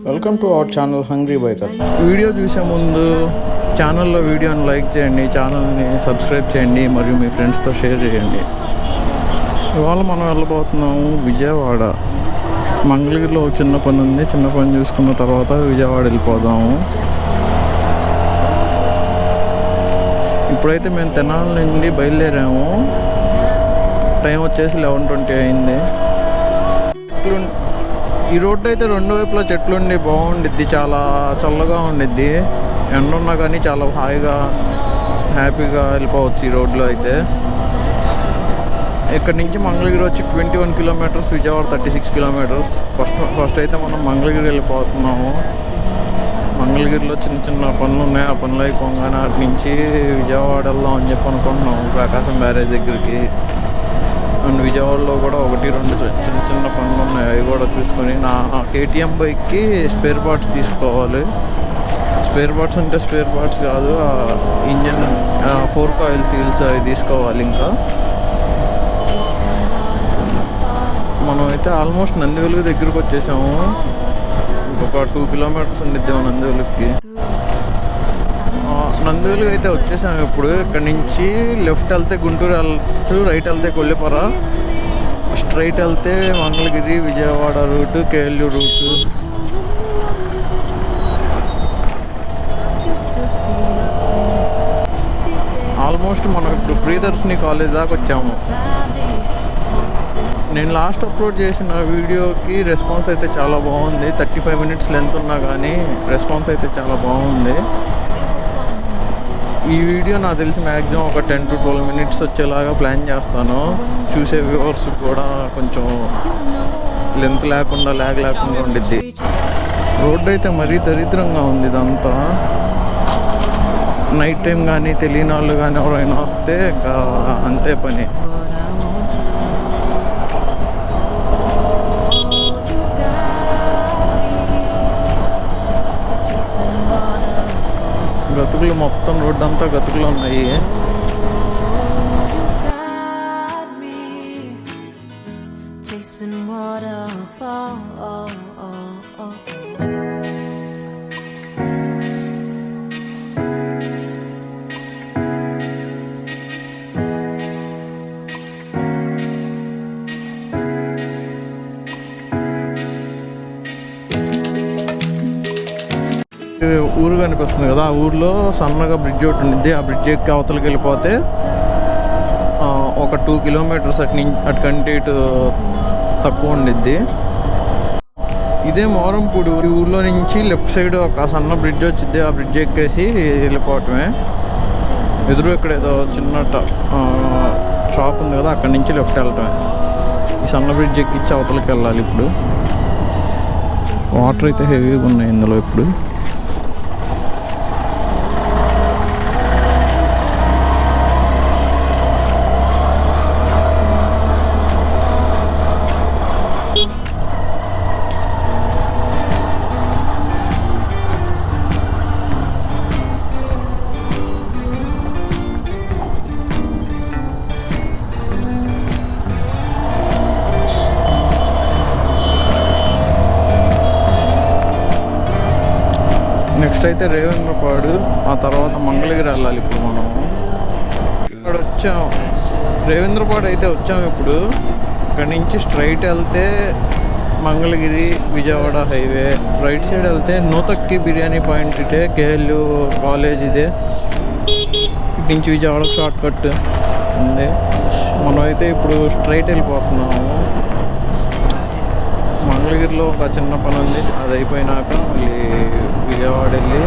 Welcome to our channel hungry biker. Video చూసే ముందు ఛానల్లో వీడియోని లైక్ చేయండి, ఛానల్ని సబ్స్క్రైబ్ చేయండి మరియు మీ ఫ్రెండ్స్తో షేర్ చేయండి. ఇవాళ మనం వెళ్ళబోతున్నాము విజయవాడ. మంగళగిరిలో చిన్న పని ఉంది, చిన్న పని చూసుకున్న తర్వాత విజయవాడ వెళ్ళిపోదాము. ఇప్పుడైతే మేము తెనాలి నుండి బయలుదేరాము. టైం వచ్చేసి 11:20 అయింది. ఈ రోడ్డు అయితే రెండు వైపులా చెట్లు ఉండి బాగుండిద్ది, చాలా చల్లగా ఉండిద్ది. ఎండ ఉన్నా కానీ చాలా హాయిగా హ్యాపీగా వెళ్ళిపోవచ్చు ఈ రోడ్లో అయితే. ఇక్కడ నుంచి మంగళగిరి వచ్చి 21 కిలోమీటర్స్, విజయవాడ 36 కిలోమీటర్స్. ఫస్ట్ అయితే మనం మంగళగిరి వెళ్ళిపోతున్నాము. మంగళగిరిలో చిన్న చిన్న పనులు ఉన్నాయి, ఆ పనులు అయిపోగానే అటు నుంచి విజయవాడ వెళ్దాం అని చెప్పి అనుకుంటున్నాము, ప్రకాశం బ్యారేజ్ దగ్గరికి. అండ్ విజయవాడలో కూడా 1-2 చిన్న చిన్న పనులు ఉన్నాయి, అవి కూడా చూసుకొని నా KTM బైక్కి స్పేర్ పార్ట్స్ తీసుకోవాలి. స్పేర్ పార్ట్స్ అంటే స్పేర్ పార్ట్స్ కాదు, ఇంజన్ ఫోర్క్ ఆయిల్ సీల్స్ అవి తీసుకోవాలి. ఇంకా మనం అయితే ఆల్మోస్ట్ నందివెలుగు దగ్గరకు వచ్చేసాము. ఇంకొక 2 కిలోమీటర్స్ ఉండిద్దాము నందివెలుగుకి. నందివెలుగు అయితే వచ్చేసాము. ఇప్పుడు ఇక్కడ నుంచి లెఫ్ట్ వెళ్తే గుంటూరు వెళ్ళచ్చు, రైట్ వెళ్తే కొల్లిపర, స్ట్రైట్ వెళ్తే Mangalagiri, Vijayawada route, KLU route. Almost మనం ఇప్పుడు ప్రియదర్శిని కాలేజ్ దాకా వచ్చాము. నేను లాస్ట్ అప్లోడ్ చేసిన వీడియోకి రెస్పాన్స్ అయితే చాలా బాగుంది. 35 మినిట్స్ లెంత్ ఉన్నా కానీ రెస్పాన్స్ అయితే చాలా బాగుంది. ఈ వీడియో నాకు తెలిసి మ్యాక్సిమం ఒక 10 to 12 మినిట్స్ వచ్చేలాగా ప్లాన్ చేస్తాను. చూసే వ్యూవర్స్ కూడా కొంచెం లెంత్ లేకుండా, ల్యాగ్ లేకుండా ఉండిద్ది. రోడ్డు అయితే మరీ దరిద్రంగా ఉంది. ఇదంతా నైట్ టైం కానీ తెలియని వాళ్ళు కానీ ఎవరైనా వస్తే ఇంకా అంతే పని. గతుకులు మొత్తం రోడ్డు అంతా గతుకులు ఉన్నాయి. ఊరు కనిపిస్తుంది కదా, ఆ ఊర్లో సన్నగా బ్రిడ్జ్ ఒకటి ఉండిద్ది. ఆ బ్రిడ్జ్ ఎక్కి అవతలకి వెళ్ళిపోతే ఒక 2 కిలోమీటర్స్ అటుకంటే ఇటు తక్కువ ఉండిద్ది. ఇదే మోరంపూడి. ఈ ఊర్లో నుంచి లెఫ్ట్ సైడ్ ఒక సన్న బ్రిడ్జ్ వచ్చింది, ఆ బ్రిడ్జ్ ఎక్కేసి వెళ్ళిపోవటమే. ఎదురు ఇక్కడ ఏదో చిన్న షాప్ ఉంది కదా, అక్కడి నుంచి లెఫ్ట్ వెళ్ళటమే. ఈ సన్న బ్రిడ్జ్ ఎక్కించి అవతలకి వెళ్ళాలి. ఇప్పుడు వాటర్ అయితే హెవీగా ఉన్నాయి ఇందులో. ఇప్పుడు నెక్స్ట్ అయితే రేవేంద్రపాడు, ఆ తర్వాత మంగళగిరి వెళ్ళాలి. ఇప్పుడు మనం ఇక్కడ వచ్చాం, రేవేంద్రపాడు అయితే వచ్చాము. ఇప్పుడు ఇక్కడ నుంచి స్ట్రైట్ వెళ్తే Mangalagiri, Vijayawada highway. Right side వెళ్తే నూతక్కి బిర్యానీ పాయింట్, ఇటే KLU కాలేజ్ ఇదే. ఇటు నుంచి విజయవాడ షార్ట్ కట్ ఉంది. మనం అయితే ఇప్పుడు స్ట్రైట్ వెళ్ళిపోతున్నాము. మంగళగిరిలో ఒక చిన్న పని ఉంది, అది అయిపోయినాక మళ్ళీ విజయవాడ వెళ్ళి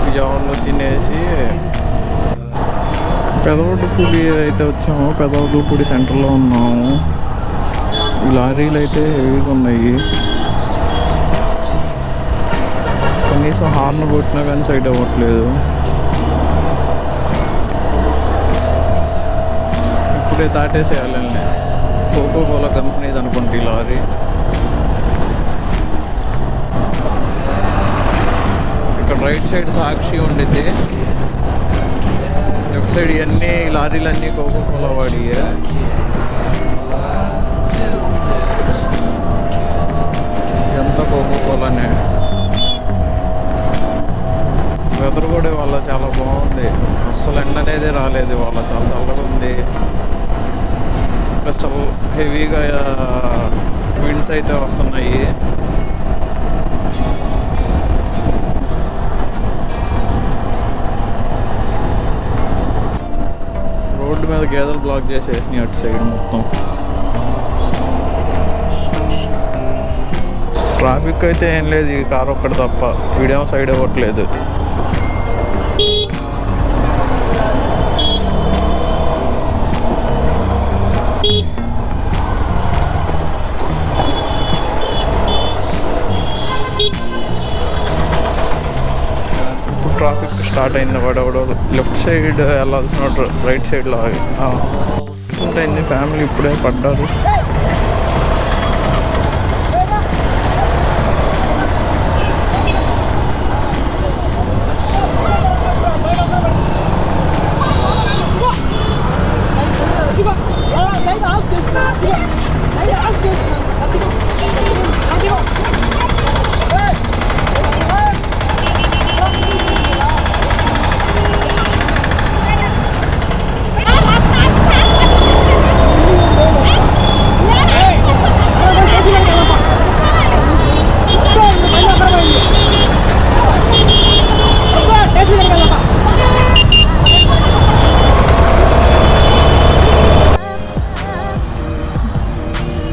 విజయవాడలో తినేసి పెదవడ్డుపూడి అయితే వచ్చాము. పెదవడ్డుపూడి సెంటర్లో ఉన్నాము. ఈ లారీలు అయితే హెవీగా ఉన్నాయి. కనీసం హార్న్ కొట్టినా కానీ సైడ్ అవ్వట్లేదు. ఇప్పుడే దాటేసేయాలండి. కోకోకోలా కంపెనీది అనుకుంటే ఈ లారీ. ఇక్కడ రైట్ సైడ్ సాక్షి ఉండిద్ది, లెఫ్ట్ సైడ్ ఇవన్నీ లారీలన్నీ కోకోకోలా వాడి. లైట్గా విండ్స్ అయితే వస్తున్నాయి. రోడ్డు మీద గేదెలు బ్లాక్ చేసేసినాయి అటు సైడ్ మొత్తం. ట్రాఫిక్ అయితే ఏం లేదు, ఈ కార్ ఒక్కటి తప్ప. వీడియో సైడ్ ఇవ్వట్లేదు. ట్రాఫిక్ స్టార్ట్ అయింది. వాడెవడో లెఫ్ట్ సైడ్ వెళ్ళాల్సిన రైట్ సైడ్లో ఉంటుంది. ఫ్యామిలీ ఇప్పుడే పడ్డారు.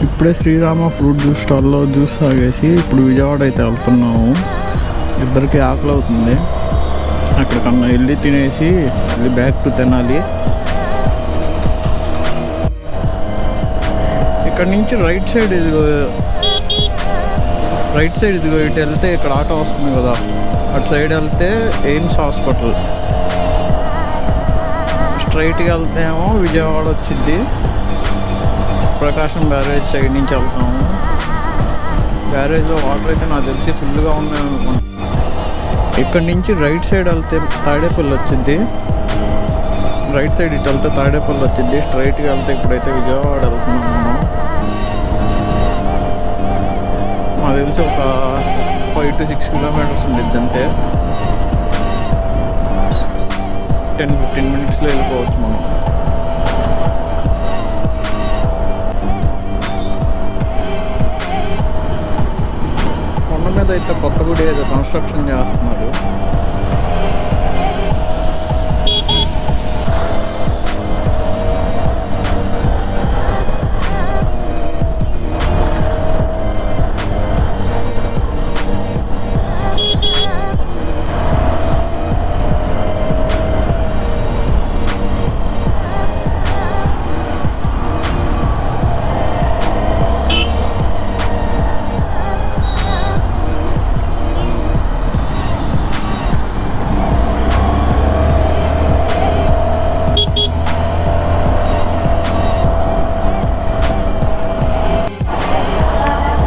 ఇప్పుడే శ్రీరామ ఫ్రూట్ జ్యూస్ స్టాల్లో జ్యూస్ తాగేసి ఇప్పుడు విజయవాడ అయితే వెళ్తున్నాము. ఇద్దరికి ఆకలి అవుతుంది. అక్కడికన్నా వెళ్ళి తినేసి మళ్ళీ బ్యాక్ టు తెనాలి. ఇక్కడ నుంచి రైట్ సైడ్ ఇదిగో ఇటు వెళ్తే ఇక్కడ ఆటో వస్తుంది కదా, అటు సైడ్ వెళ్తే ఎయిమ్స్ హాస్పిటల్. స్ట్రైట్గా వెళ్తే ఏమో విజయవాడ వచ్చింది. ప్రకాశం బ్యారేజ్ సైడ్ నుంచి వెళ్తాము. బ్యారేజ్లో వాటర్ అయితే నాకు తెలిసి ఫుల్గా ఉన్నాయి అనుకుంటా. ఇక్కడ నుంచి రైట్ సైడ్ వెళ్తే తాడేపల్లి వచ్చింది. రైట్ సైడ్ ఇటు వెళ్తే తాడేపల్లి వచ్చింది. స్ట్రైట్గా వెళ్తే ఇప్పుడైతే విజయవాడ వెళ్తున్నాము మనం. నాకు తెలిసి ఒక 5 to 6 kilometers ఉండిద్ది అంతే. 10-15 minutesలో వెళ్ళిపోవచ్చు మనం. కొండ మీద అయితే కొత్త గుడి ఏదో కన్స్ట్రక్షన్ చేస్తున్నారు.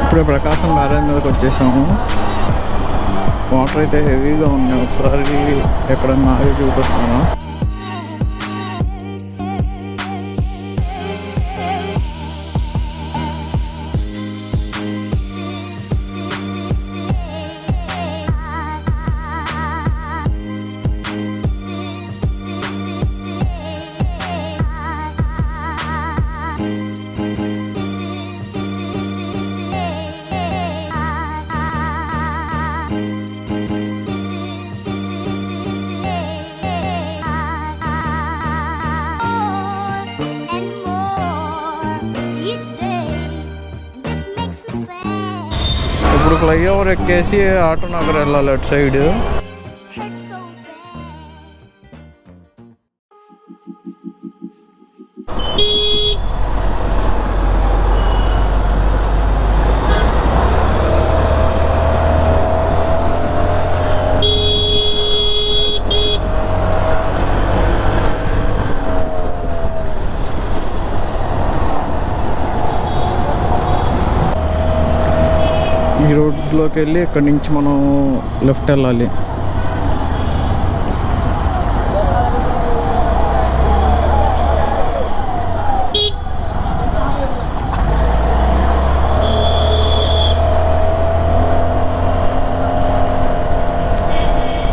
ఇప్పుడే ప్రకాశం బ్యారేజ్ మీదకి వచ్చేసాము. వాటర్ అయితే హెవీగా ఉన్నాయి. ఒకసారి ఎక్కడన్నా ఆగి చూపిస్తాను. ఇప్పుడు ఫ్లైఓవర్ ఎక్కేసి ఆటో నగర్ వెళ్ళాలి అటు సైడ్. ఈ రోడ్లోకి వెళ్ళి ఇక్కడి నుంచి మనం లెఫ్ట్ వెళ్ళాలి.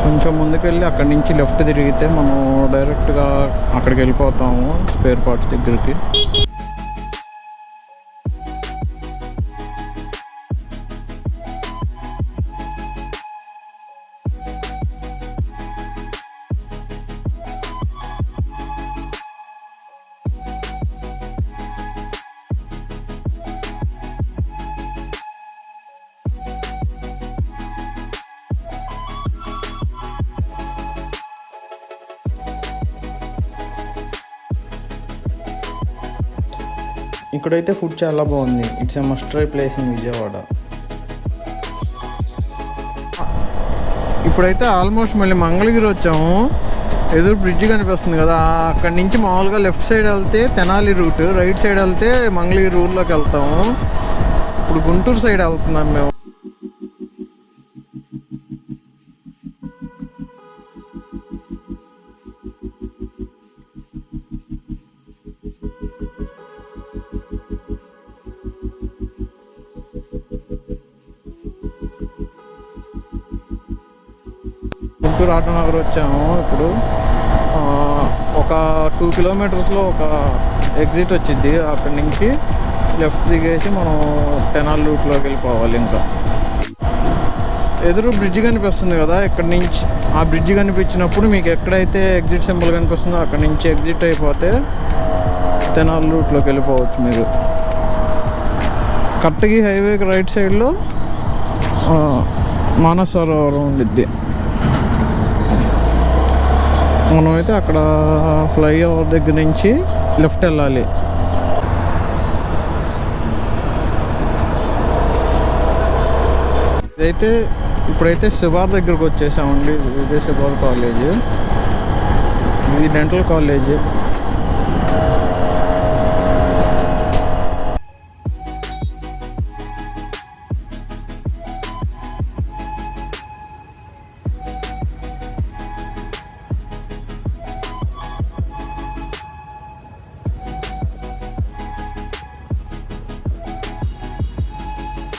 కొంచెం ముందుకెళ్ళి అక్కడి నుంచి లెఫ్ట్ తిరిగితే మనం డైరెక్ట్గా అక్కడికి వెళ్ళిపోతాము స్పేర్ పార్ట్స్ దగ్గరికి. ఇక్కడైతే ఫుడ్ చాలా బాగుంది. It's a must try place in Vijayawada. ఇప్పుడైతే ఆల్మోస్ట్ మళ్ళీ మంగళగిరి వచ్చాము. ఎదురు బ్రిడ్జ్ కనిపిస్తుంది కదా, అక్కడి నుంచి మామూలుగా లెఫ్ట్ సైడ్ వెళ్తే తెనాలి రూట్, రైట్ సైడ్ వెళ్తే మంగళగిరి ఊర్లోకి వెళ్తాము. ఇప్పుడు గుంటూరు సైడ్ వెళ్తున్నాం మేము. గుంటూరు ఆటోనగర్ వచ్చాము. ఇప్పుడు ఒక 2 కిలోమీటర్స్లో ఒక ఎగ్జిట్ వచ్చింది. అక్కడి నుంచి లెఫ్ట్ దిగేసి మనం తెనాలి రూట్లోకి వెళ్ళిపోవాలి. ఇంకా ఎదురు బ్రిడ్జ్ కనిపిస్తుంది కదా, ఇక్కడ నుంచి ఆ బ్రిడ్జ్ కనిపించినప్పుడు మీకు ఎక్కడైతే ఎగ్జిట్ సింబల్ కనిపిస్తుందో అక్కడి నుంచి ఎగ్జిట్ అయిపోతే తెనాలి రూట్లోకి వెళ్ళిపోవచ్చు. మీరు కట్టగి హైవేకి రైట్ సైడ్లో మానస సరోవరం ఉండిద్ది. మనమైతే అక్కడ ఫ్లైఓవర్ దగ్గర నుంచి లెఫ్ట్ వెళ్ళాలి. ఇప్పుడైతే శివార్ దగ్గరకు వచ్చేసామండి. ఇదే శివార్ కాలేజ్, ఇది dental college.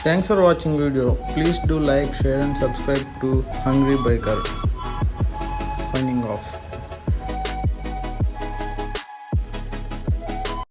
Thanks for watching video. Please do like, share and subscribe to Hungry Biker.